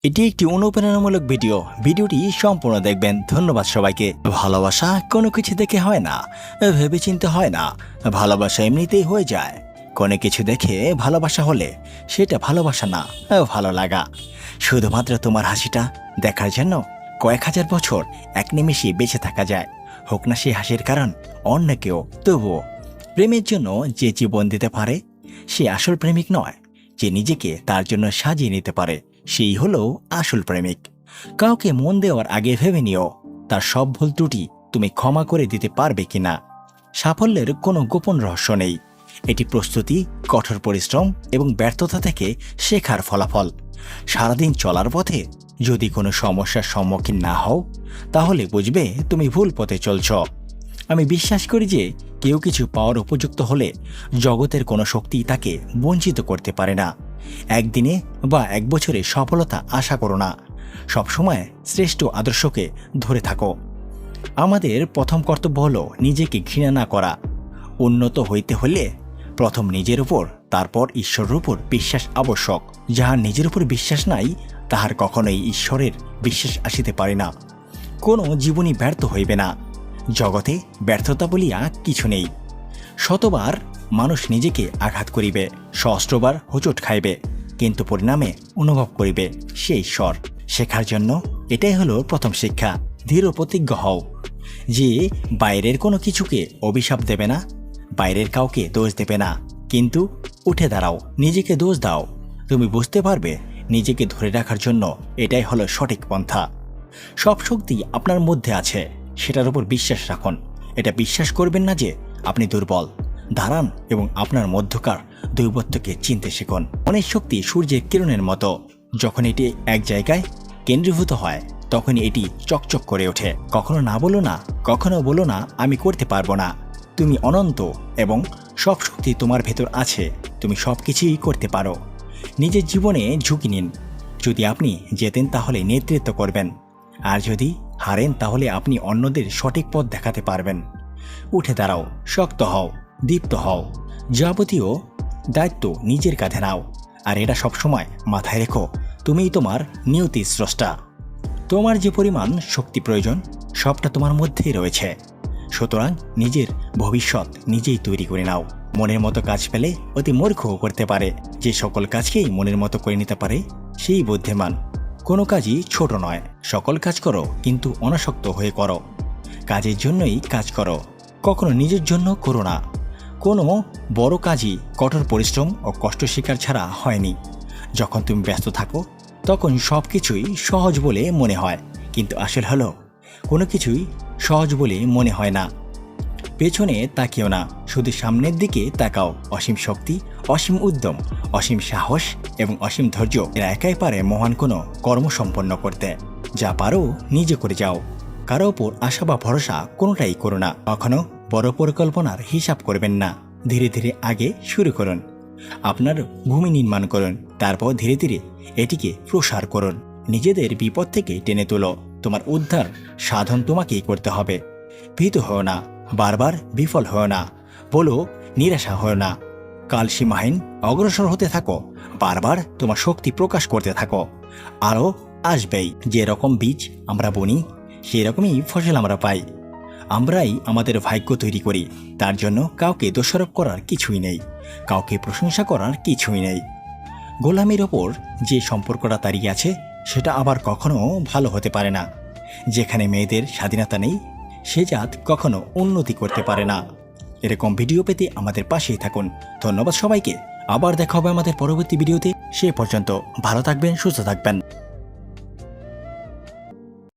এটি একটি অনুপ্রেরণামূলক ভিডিওটি সম্পূর্ণ দেখবেন। ধন্যবাদ সবাইকে। ভালোবাসা কোনো কিছু দেখে হয় না, ভেবেচিন্তে হয় না। ভালোবাসা এমনিতেই হয়ে যায়। কোনো কিছু দেখে ভালোবাসা হলে সেটা ভালোবাসা না, ভালো লাগা। শুধুমাত্র তোমার হাসিটা দেখার জন্য কয়েক হাজার বছর এক নিমেষে বেঁচে থাকা যায়। হোক না সেই হাসির কারণ অন্য কেউ, তবুও প্রেমের জন্য যে জীবন দিতে পারে সে আসল প্রেমিক নয়। যে নিজেকে তার জন্য সাজিয়ে নিতে পারে সেই হলো আসল প্রেমিক। কাউকে মন দেওয়ার আগে ভেবে নিও তার সব ভুল ত্রুটি তুমি ক্ষমা করে দিতে পারবে কিনা। সাফল্যের কোনো গোপন রহস্য নেই, এটি প্রস্তুতি, কঠোর পরিশ্রম এবং ব্যর্থতা থেকে শেখার ফলাফল। সারাদিন চলার পথে যদি কোনো সমস্যার সম্মুখীন না হও তাহলে বুঝবে তুমি ভুল পথে চলছ। আমি বিশ্বাস করি যে কেউ কিছু পাওয়ার উপযুক্ত হলে জগতের কোনো শক্তি তাকে বঞ্চিত করতে পারে না। একদিনে বা এক বছরে সফলতা আশা করো না, সবসময় শ্রেষ্ঠ আদর্শকে ধরে থাকো। আমাদের প্রথম কর্তব্য হলো নিজেকে ঘৃণা না করা। উন্নত হইতে হলে প্রথম নিজের উপর, তারপর ঈশ্বরের উপর বিশ্বাস আবশ্যক। যাহার নিজের উপর বিশ্বাস নাই তাহার কখনোই ঈশ্বরের বিশ্বাস আসিতে পারে না। কোনো জীবনই ব্যর্থ হইবে না। জগতে ব্যর্থতা বলিয়া কিছু নেই। শতবার মানুষ নিজেকে আঘাত করিবে, সহস্রবার হোঁচট খাইবে, কিন্তু পরিণামে অনুভব করিবে সে ঈশ্বর। শেখার জন্য এটাই হলো প্রথম শিক্ষা। দৃঢ় প্রতিজ্ঞ হও যে বাইরের কোনো কিছুকে অভিশাপ দেবে না, বাইরের কাউকে দোষ দেবে না, কিন্তু উঠে দাঁড়াও, নিজেকে দোষ দাও। তুমি বুঝতে পারবে নিজেকে ধরে রাখার জন্য এটাই হলো সঠিক পন্থা। সব শক্তি আপনার মধ্যে আছে, সেটার উপর বিশ্বাস রাখুন। এটা বিশ্বাস করবেন না যে আপনি দুর্বল। দাঁড়ান এবং আপনার মধ্যকার দৈবত্যকে চিনতে শিখুন। অনেক শক্তি সূর্যের কিরণের মতো, যখন এটি এক জায়গায় কেন্দ্রীভূত হয় তখন এটি চকচক করে ওঠে। কখনো না বলো না, কখনো বলো না আমি করতে পারবো না। তুমি অনন্ত এবং সব শক্তি তোমার ভেতর আছে, তুমি সব কিছুই করতে পারো। নিজের জীবনে ঝুঁকি নিন। যদি আপনি জেতেন তাহলে নেতৃত্ব করবেন, আর যদি হারেন তাহলে আপনি অন্যদের সঠিক পথ দেখাতে পারবেন। উঠে দাঁড়াও, শক্ত হও, দীপ্ত হও। যাবতীয় দায়িত্ব নিজের কাঁধে নাও, আর এটা সবসময় মাথায় রেখো তুমিই তোমার নিয়তির স্রষ্টা। তোমার যে পরিমাণ শক্তি প্রয়োজন সবটা তোমার মধ্যেই রয়েছে। সুতরাং নিজের ভবিষ্যৎ নিজেই তৈরি করে নাও। মনের মতো কাজ পেলে অতি মূর্খও করতে পারে। যে সকল কাজকেই মনের মতো করে নিতে পারে সেই বুদ্ধিমান। কোনো কাজই ছোট নয়, সকল কাজ করো কিন্তু অনাসক্ত হয়ে করো। কাজের জন্যই কাজ করো, কখনো নিজের জন্য করো না। কোনো বড় কাজই কঠোর পরিশ্রম ও কষ্ট স্বীকার ছাড়া হয়নি। যখন তুমি ব্যস্ত থাকো তখন সব কিছুই সহজ বলে মনে হয়, কিন্তু আসল হলো কোনো কিছুই সহজ বলে মনে হয় না। পেছনে তাকিও না, শুধু সামনের দিকে তাকাও। অসীম শক্তি, অসীম উদ্যম, অসীম সাহস এবং অসীম ধৈর্য এরা একাই পারে মহান কোনো কর্ম সম্পন্ন করতে। যা পারো নিজে করে যাও, কারো ওপর আশা বা ভরসা কোনোটাই করো না। কখনো বড় পরিকল্পনার হিসাব করবেন না, ধীরে ধীরে আগে শুরু করুন। আপনার ভূমি নির্মাণ করুন, তারপর ধীরে ধীরে এটিকে প্রসার করুন। নিজেদের বিপদ থেকে টেনে তোলো, তোমার উদ্ধার সাধন তোমাকেই করতে হবে। ভীত হও না, বারবার বিফল হও না, বলো নিরাশা হও না। কাল সীমাহীন অগ্রসর হতে থাকো, বারবার তোমার শক্তি প্রকাশ করতে থাকো। আরও আসবেই। যে রকম বীজ আমরা বুনি সেই রকমই ফসল আমরা পাই। আমরাই আমাদের ভাগ্য তৈরি করি, তার জন্য কাউকে দোষারোপ করার কিছুই নেই, কাউকে প্রশংসা করার কিছুই নেই। গোলামির ওপর যে সম্পর্কটা দাঁড়িয়ে আছে সেটা আবার কখনো ভালো হতে পারে না। যেখানে মেয়েদের স্বাধীনতা নেই সে জাত কখনো উন্নতি করতে পারে না। এরকম ভিডিও পেতে আমাদের পাশেই থাকুন। ধন্যবাদ সবাইকে। আবার দেখা হবে আমাদের পরবর্তী ভিডিওতে। সে পর্যন্ত ভালো থাকবেন, সুস্থ থাকবেন।